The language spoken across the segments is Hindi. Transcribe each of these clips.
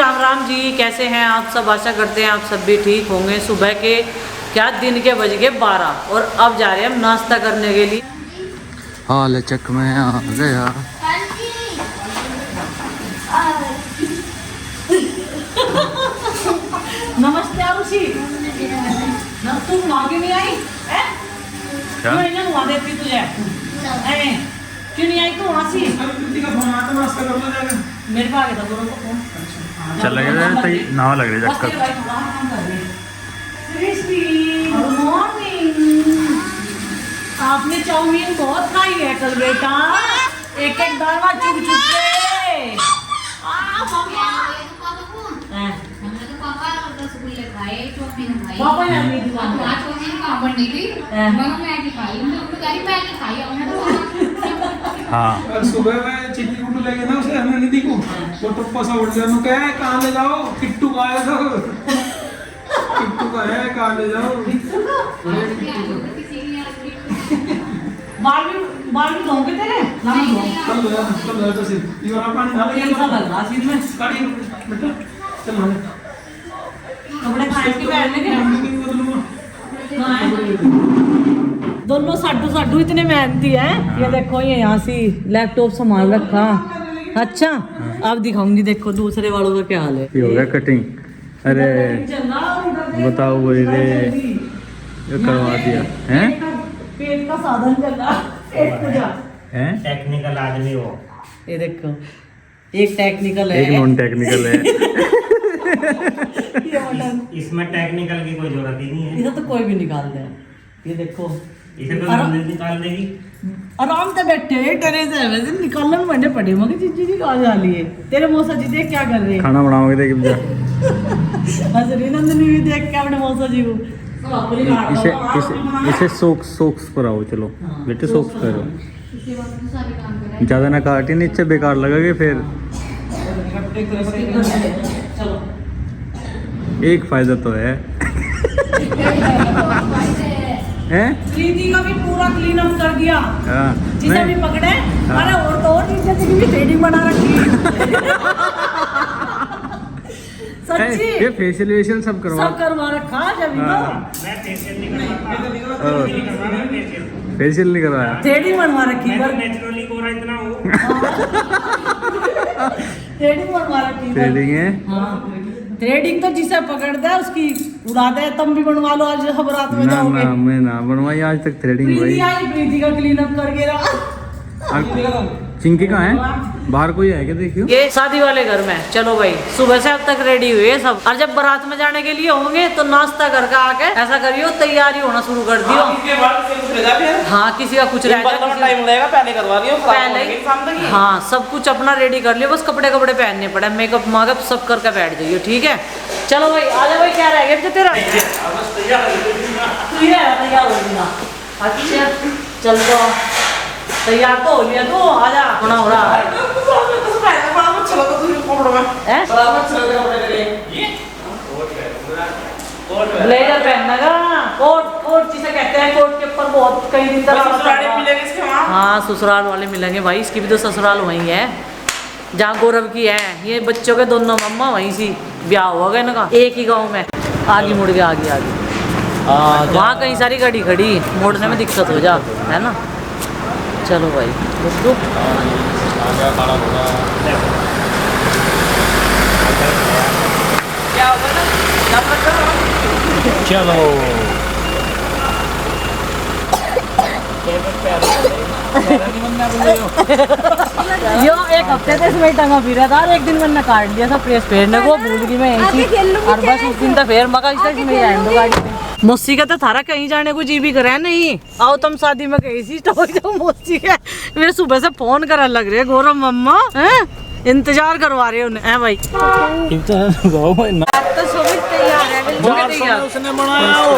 राम राम जी, कैसे हैं आप सब। आशा करते हैं आप सब भी ठीक होंगे। सुबह के क्या दिन के बज गए 12 और अब जा रहे हैं हम नाश्ता करने के लिए। हाल चक में आ गया। नमस्ते आरुषि। तू वहाँ क्यों नहीं आई? क्या? मैं वहाँ देती तुझे। क्यों नहीं आई तू वहाँ से? मेरे पास आ गया था दोनों को फोन। चल लगे तो नाव लग रही चक्कर। Good morning. आपने चाउमीन बहुत खाई है कल बेटा, एक एक दाना चुग चुग के। पापा ने अपनी दुकान हाँ सुबह में चिट्ठी कुट्टू लेके ना उसे हमने निधि को वो टप्पा सा उड़ गया। नु कहे कहाँ ले जाओ? किट्टू का है तो किट्टू का है, कहाँ ले जाओ? बाल भी धोंगे तेरे ना कल लो तो सिर ये वाला पानी डाल के कैसा लग रहा सिर में? काटी बेटा चल हां कपड़े खाए के पहनने के मम्मी को बदलूंगा। दोनों साडू इतने मेहनती हैं। ये देखो ये यहाँ से लैपटॉप संभाल रखा। अच्छा अब दिखाऊंगी, देखो दूसरे वालों का क्या हाल है। ये हो गया कटिंग। अरे बताओ वही रे, ये करवा दिया हैं? पेट का साधन चल रहा, पेट पूजा हैं? टेक्निकल आदमी हो। ये देखो एक टेक्निकल है, एक नॉन टेक्निकल है। ये बटन इसमें टेक्निकल की कोई जरूरत ही नहीं है। इसे तो कोई भी निकाल दे। ये देखो इसे तो जल्दी निकाल देगी। आराम से बैठे टेरे से वैसे निकालने में मजे पड़े मगर चीज़ की कहा जा रही है। तेरे मौसा जी देख क्या कर रहे हैं। खाना बनाओगे देख जा। हजरी नंदनी भी देख के अपने मौसा जी को इसे सोक्स पर आओ। चलो बेटे सोक्स करो, ज्यादा ना काटी नीचे बेकार लगेगा फिर। चलो एक फायदा तो है। हैं? प्रीति का भी पूरा क्लीन अप कर दिया। हाँ, जिसे भी पकड़े अरे और तो और नीचे से भी थ्रेडिंग बना रखी है। सच्ची ये फेशियल वेशियल सब सब करवा रखा जब तो मैं फेशियल नहीं करवाता। फेशियल नहीं करवाया। थ्रेडिंग बनवा रखी मैं पर तो नेचुरली गोरा इतना हूँ। थ्रेडिंग बनवा रखी पर। थ्रेडिंग है। हाँ थ्रेडिंग तो जिसे पकड़ दे उसकी उड़ा दे। तुम भी बनवा लो आज हम रात में ना जाओगे। ना मैं ना बनवाई आज तक थ्रेडिंग प्रीति भाई। आई, प्रीति का क्लीन अप करके रहा। चिंकी कहाँ है? बाहर कोई है क्या? देखियो ये शादी वाले घर में। चलो भाई सुबह से अब तक रेडी हुए सब, और जब बारात में जाने के लिए होंगे तो नाश्ता करके आके ऐसा करियो तैयारी होना शुरू कर दियो। हाँ किसी का कुछ रह जाए, टाइम लगेगा, पहले करवा लियो, पहले हाँ सब कुछ अपना रेडी कर लियो, बस कपड़े पहनने पड़े, मेकअप माकअप सब करके बैठ जाइए। ठीक है चलो भाई आ जा भाई। क्या रह गया तेरा? तैयार हो गया। अच्छा चल तो तैयार तो हो लिया तू, आजा अपना हो रहा है। ब्लेजर पहनना का कोट जिसे कहते हैं, कोट के ऊपर बहुत कई दिन तक। हाँ ससुराल वाले मिलेंगे भाई, इसकी भी तो ससुराल वहीं है जहाँ गौरव की है। ये बच्चों के दोनों मम्मा वहीं सी ब्याह हुआ गया इनका एक ही गाँव में। आगे मुड़ के आगे वहाँ कहीं सारी गाड़ी खड़ी, मोड़ने में दिक्कत हो जा है ना। चलो भाई चलो यो एक हफ्ते से इसमें टंगा फिरा था और एक दिन मैंने काट लिया था प्रेस फेरने को, भूल गई मैं ऐसी। और बस उस दिन तो फिर मगा इसमें ही आएंगे गाड़ी में। मौसी का तो थारा कहीं जाने को जी भी करे नहीं। आओ तुम शादी में गई सी तो जाओ मौसी के। मेरे सुबह से फोन करने लग रहे गौरव मम्मा हैं, इंतजार करवा रहे उन्हें हैं भाई। तो सुबह तैयार है तैयार उसने बनाया हो।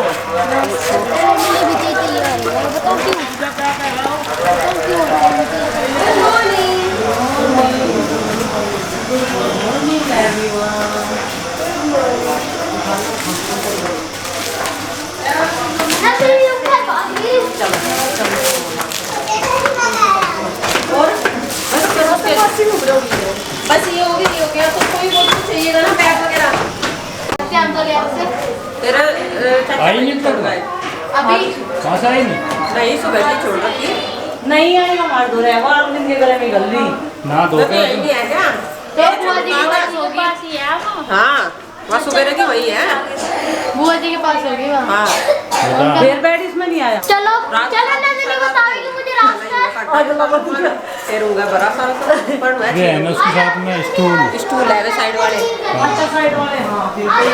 बस ये हो गया तो कोई वो तो चाहिएगा ना। आई नहीं तक अभी कहाँ से आई नहीं नहीं सुबह की छोड़ रखी है। नहीं आई हमारे दूर है, वो आम दिन के गले में गल रही। ना धो तो के यही नहीं है क्या? तो बुआ जी के पास होगी। हाँ वहाँ सुबह की वही है। बुआ जी के पास होगी वहाँ। हाँ देर बैठ इसमें नहीं आया। चलो चलो नंदिनी बताओगी मुझे रास्ता। फिर होगा बड़ा सारा पर ये है ना उसके साथ में स्टूल स्टूल है वे साइड वाले। अच्छा साइड वाले हाँ फिर आज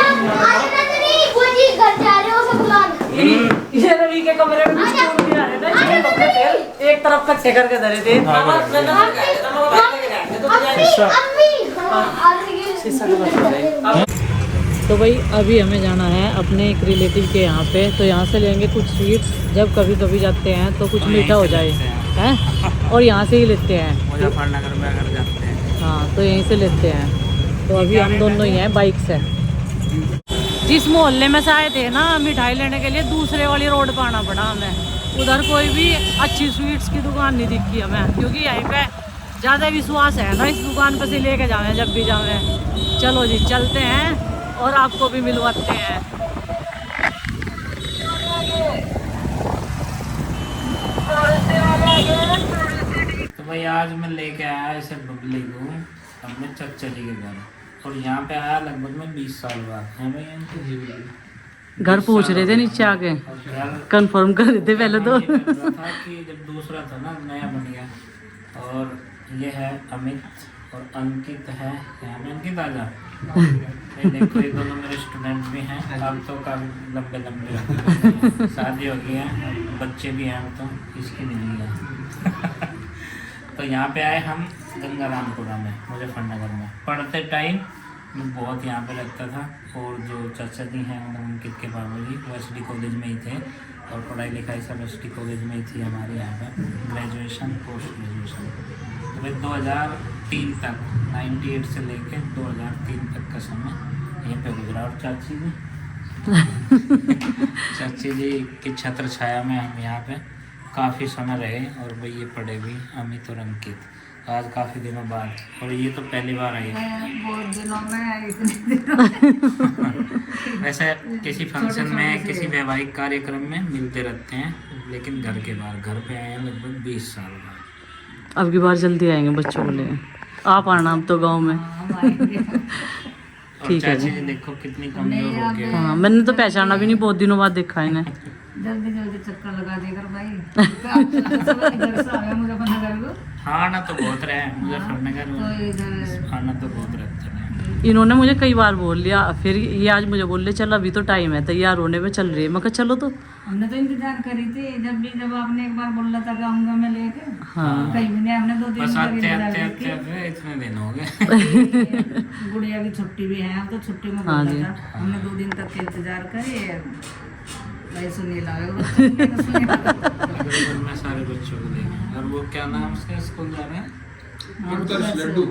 नंदिनी बुआ जी घर जा रहे हो सब बुलाने। ये रवि के कमरे में स्टूल भी आ रहे थे, इसके कपड़े थे, एक तरफ कट्टे करके धरे थे। तो भाई अभी हमें जाना है अपने एक रिलेटिव के यहाँ पे, तो यहाँ से लेंगे कुछ स्वीट्स। जब कभी कभी जाते हैं तो कुछ मीठा हो जाए हैं, और यहाँ से ही लेते हैं। मुजफ्फरनगर में अगर जाते हैं हाँ तो यहीं से लेते हैं। तो अभी हम दोनों ही हैं बाइक से। जिस मोहल्ले में से आए थे ना मिठाई लेने के लिए, दूसरे वाली रोड पर आना पड़ा हमें। उधर कोई भी अच्छी स्वीट्स की दुकान नहीं दिखी हमें, क्योंकि यहीं पे ज़्यादा विश्वास है ना इस दुकान पर से लेके जावें जब भी जावें। चलो जी चलते हैं और आपको भी मिलवाते हैं। तो भाई आज मैं लेके आया इसे बबली को अपने चचा जी के घर, और यहाँ पे आया लगभग में 20 साल बाद है भाई इनकी जीवन। घर पूछ रहे थे नीचे आके, और घर कंफर्म कर रहे थे पहले तो। ये कर रहा था कि जब दूसरा था ना नया बन गया। और ये है अमित और अंकित है यहाँ में। अंकित आजा। ये देखो ये दोनों मेरे स्टूडेंट भी हैं। अब तो काफी लंबे लंबे शादी हो गई है, बच्चे भी हैं। तो इसकी नहीं है। तो यहाँ पे आए हम गंगारामपुरा में, मुजफ्फरनगर में। पढ़ते टाइम मैं बहुत यहाँ पे रहता था, और जो चाचा जी हैं अंकित के बाबू जी वो SD कॉलेज में ही थे, और पढ़ाई लिखाई सब SD कॉलेज में ही थी हमारे यहाँ पर, ग्रेजुएशन पोस्ट ग्रेजुएशन। तो भाई 2003 तक 98 से लेके 2003 तक का समय यहीं पे गुजरा। और चाची जी की छत्र छाया में हम यहाँ पे काफ़ी समय रहे। और भाई ये पढ़े भी अमित और अंकित आज काफ़ी दिनों बाद, और ये तो पहली बार आई है। बहुत दिनों में वैसे किसी फंक्शन में किसी वैवाहिक कार्यक्रम में मिलते रहते हैं, लेकिन घर के बाहर। घर पे आए हैं लगभग 20 साल बाद। अब की बार जल्दी आएंगे बच्चों को लेकर। आप आना अब तो गांव में। और ठीक है चाची जी। जी देखो कितनी कमजोर हो गई। हाँ मैंने तो पहचाना भी नहीं, बहुत दिनों बाद देखा इन्हें। जल्दी जल्दी चक्कर लगा देकर भाई इधर से आया मुजफ्फरनगर को। हाँ ना तो बहुत रहे मुजफ्फरनगर तो में। इधर खाना तो बहुत रहते हैं। इन्होंने मुझे कई बार बोल लिया, फिर ये आज मुझे बोल रहे चल अभी तो टाइम है, तैयार होने में चल रही है। मैं कहा चलो तो। हमने तो इंतजार करी थी, जब आपने एक बार बोला था कि आऊंगा मैं लेके। हाँ कहीं भी नहीं, हमने 2 दिन बस का आते इंतजार आते आते किया। आते इतने दिन हो गए। गुड़िया की छुट्टी भी है, अब तो छुट्टी में हाँ बोला जी। था। हमने 2 दिन तक के इंतजार करे भाई। सुनीला में सारे बच्चों को लेंगे। और वो क्या नाम उसका स्कूल जा रहे हैं? उत्कर्ष लड्डू।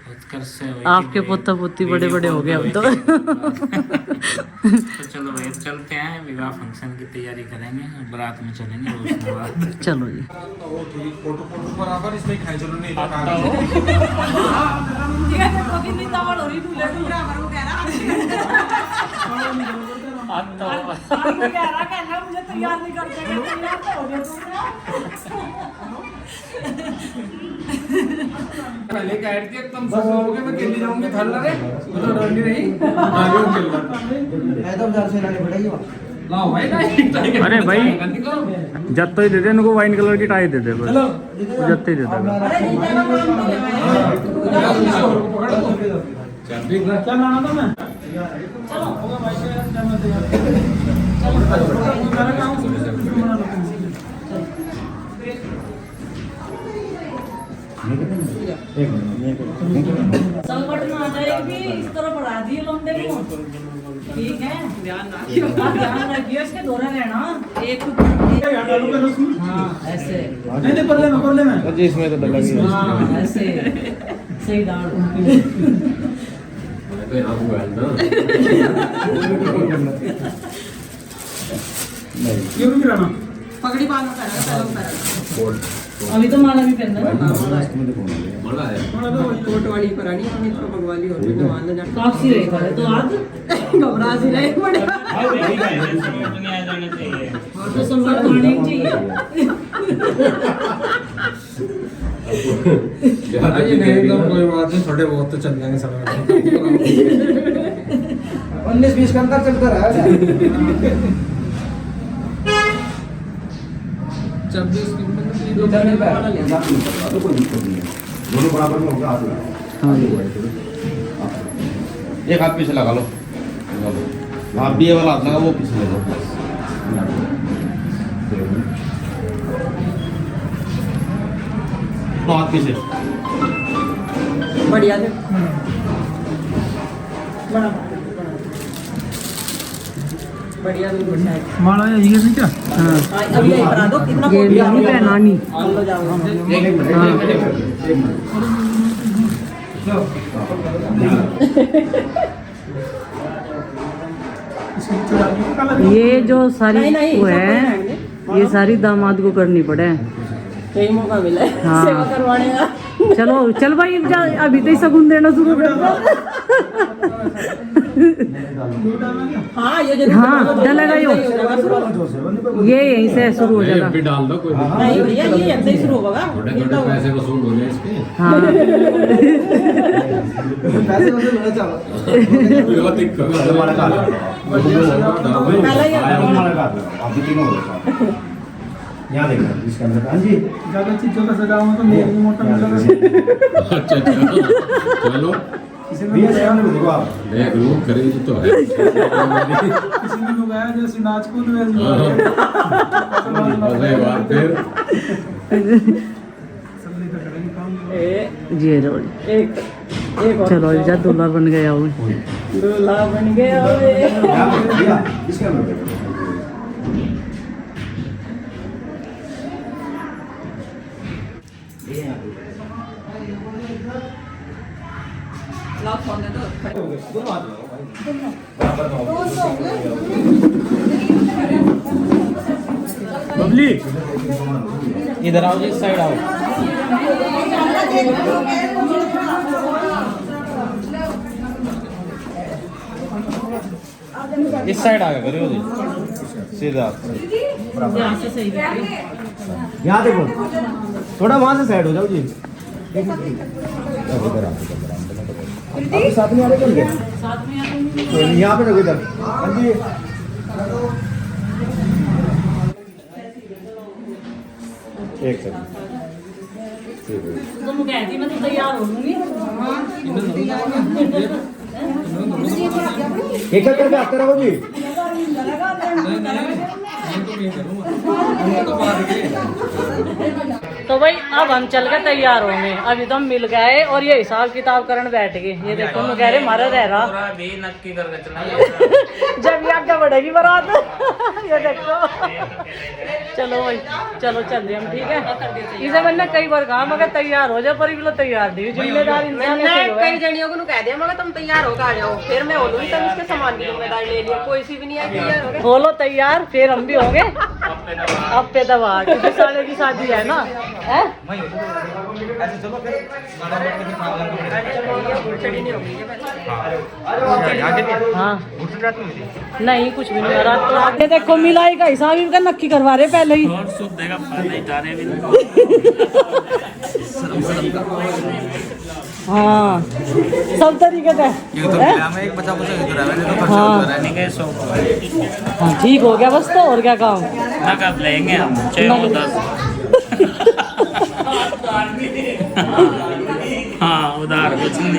उत्कर्ष से वही आपके की पोता पोती बड़े वीडियो बड़े हो गए अब तो। तो चलो भाई चलते हैं, विवाह फंक्शन की तैयारी करेंगे, बारात में चलेंगे रोशनाबाद। चलो जी। फोटो बराबर इसमें खाए चलो नहीं पहले कह रही थी एकदम सब हो गए, मैं दिल्ली जाऊंगी थल रे मतलब डरनी नहीं। हां वो खेल रहा एकदम जार से लाने पड़ेगी लाओ भाई नहीं। अरे भाई जत्तो ही दे दे इनको, वाइन कलर की टाई दे दे बस। जत्तो ही दे दे। क्या नाम था मैं संकट में आ जाएगी, इस तरह बढ़ा दिए लौंडे को। ठीक है ध्यान रखिए, इसके दौरा रहना एक हाँ ऐसे नहीं परले में जी इसमें तो डला गया। हाँ ऐसे सही डाल। ये भी रहना पगड़ी बांधो पहले अभी तो माला भी पहनना है कोट वाली पुरानी हमें तो भगवाली होती है मान लो काफी रहेगा तो आज घबरा सी रहे बड़े दुनिया जाने चाहिए तो सलवार पहननी चाहिए कोई बात नहीं, थोड़े बहुत तो चल जाएंगे सब 19-20 का अंतर चलता रहा 26 दोनों बराबर में होगा, हाथ लगा। एक हाथ पीछे लगा लो, आप भी ये वाला हाथ लगा, वो पीछे लगा। तो हाथ पीछे बढ़िया से बढ़िया से बढ़िया है। माला ये नहीं क्या? अभी यही बना दो कितना ये भी नहीं पहनानी लो जाओ ये जो सारी नहीं, वो सब है पहनाएंगे। ये सारी दामाद को करनी पड़े। यही मौका मिला है हाँ। सेवा करवाने का। चलो चल भाई अभी तो ही शगुन देना शुरू कर दो। हाँ ये जरूर हाँ डलेगा यो ये यहीं से शुरू हो जाएगा। डाल दो कोई नहीं भैया ये ऐसे ही शुरू होगा पैसे वसूल हो जाए इसके हाँ पैसे वसूल होना चाहो आप भी तीनों हो गए। यहाँ देखना इसके अंदर। हाँ जी, ज्यादा चीजों का सजाओ तो मेरे भी मोटा मिलेगा। अच्छा चलो किसी भैया ने सामने को देखो आप। देख लो खरीद तो है किसी ने लोग आया जैसे नाच कूद अरे वाह फिर जी रो एक एक और चलो जा दूल्हा बन गया वो। दूल्हा बन गया वे। भैया इसके अंदर देखो। लाओ फोन दे दो बबली इधर आओ जी, इस साइड आओ। इस साइड आ गया करियो जी, सीधा यहाँ से सही है। यहाँ देखो, थोड़ा वहाँ से साइड हो जाओ जी। आप साथ में आ रहे क्या? साथ में आते यहाँ पे रखो इधर। हाँ जी, एक सेकंड। तो मैं कहती मैं तो तैयार हो लूंगी। एक एक करके आते रहो जी। तो भाई अब हम चल के तैयार होंगे। अभी तो हम मिल गए और ये हिसाब किताब करने बैठ गए। ये देखो मैं कह रहे मारा रह रहा भी नक्की करके चला जब ये आगे बढ़ेगी बारात। ये देखो चलो भाई चलो चल रहे हम ठीक है। इसे मैंने कई बार कहा मगर तैयार हो जाओ पर ये लोग तैयार नहीं जिम्मेदार इंसान मैंने ऐसे ही कई है। जनियों को कह दिया मगर तुम तैयार होकर आ जाओ फिर मैं बोलूंगी तुम इसके सामान की जिम्मेदारी ले लिया कोई सी भी नहीं है तैयार हो गए। बोलो तैयार फिर हम भी होंगे। अब पे दबा किसी साले की शादी है ना है? हाँ नहीं कुछ भी नहीं हो रहा। तो आगे देखो मिलाई का हिसाब इनका नक्की करवा रहे पहले ही। और सुख देगा नहीं जा रहे भी हाँ सब तरीके से हाँ हाँ ठीक हो गया बस तो और क्या काम ना कर लेंगे हम 6 10 हाँ उधार कुछ नहीं।